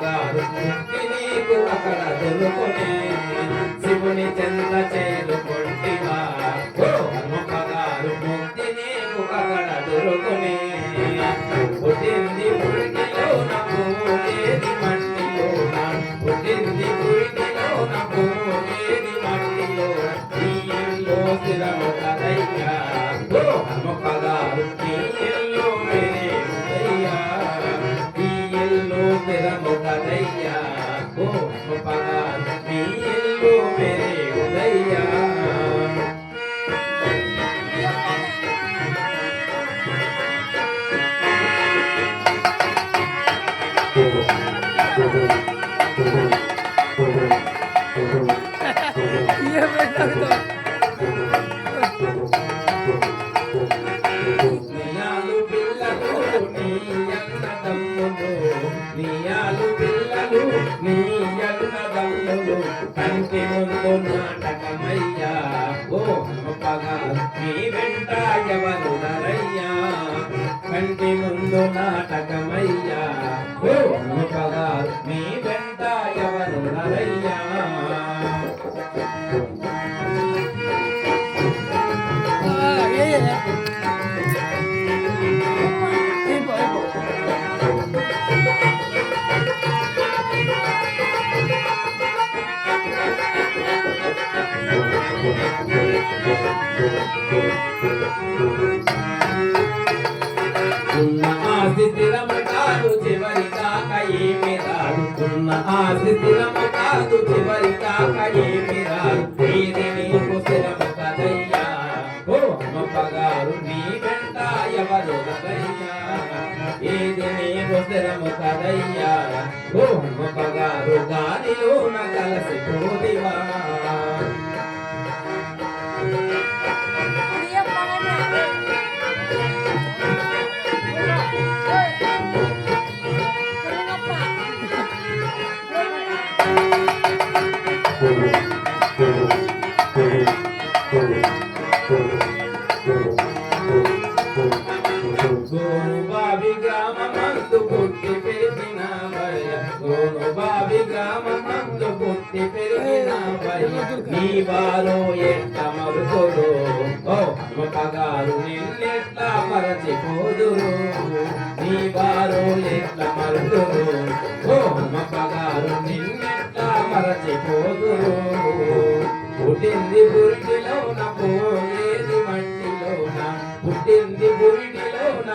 పగారు ముక్తి నీకు అక్కడ దొరుకునే శివుని చెంత చేరుకుంటివా పగారు ముక్తి నీకు అక్కడ దొరుకునే పుట్టింది పుడికిలోన పోయేది మట్టిలోన పుట్టింది పుడికిలోన పోయేది మట్టిలోన ఈ ఇల్లు స్థిరము కదయ్యా పగారు ఈ ఇల్లు మేరే ఉదయ్యా ఈ ఇల్లు స్థిరము కదయ్యా పగారు ఈ ఇల్లు మేరే ఉదయ్యా నియాలు పిల్లలు నీ అన్నదమ్ములు కంటి ముందు నాటకమయ్యా ఓ పగారు నీ వెంట ఎవరు నరయ్యా కంటి ముందు నాటకమయ్యా ఓ పగారు నీ వెంట ఎవరు నరయ్యా ఉన్న ఆస్తి స్థిరము కాదు చివరి దాకా ఏమి రాదు ఉన్న ఆస్తి స్థిరము కాదు చివరి దాకా ఏమి రాదు ఇది నీకు స్థిరము కదయ్యా ఓ పగారు నీ వెంట ఎవరు కదయ్యా ఇది నీకు స్థిరము కదయ్యా ఓ పగారు గాలిలోన కలిసిపోదివా గోనుబావి గ్రామమందు పుట్టి పెరిగినావయ్య గోనుబావి గ్రామమందు పుట్టి పెరిగినావయ్య నీ వారు ఎట్ట మరుతుడు ఓ పగారు నిన్నెట్లా మరచిపోదురు నీ వారు ఎట్ల మరుతురు ఓ పగారు నిన్నెట్లా మరచిపోదురు పుట్టింది బురిటిలోన పోయేది మట్టిలోన పుట్టింది బురిటిలోన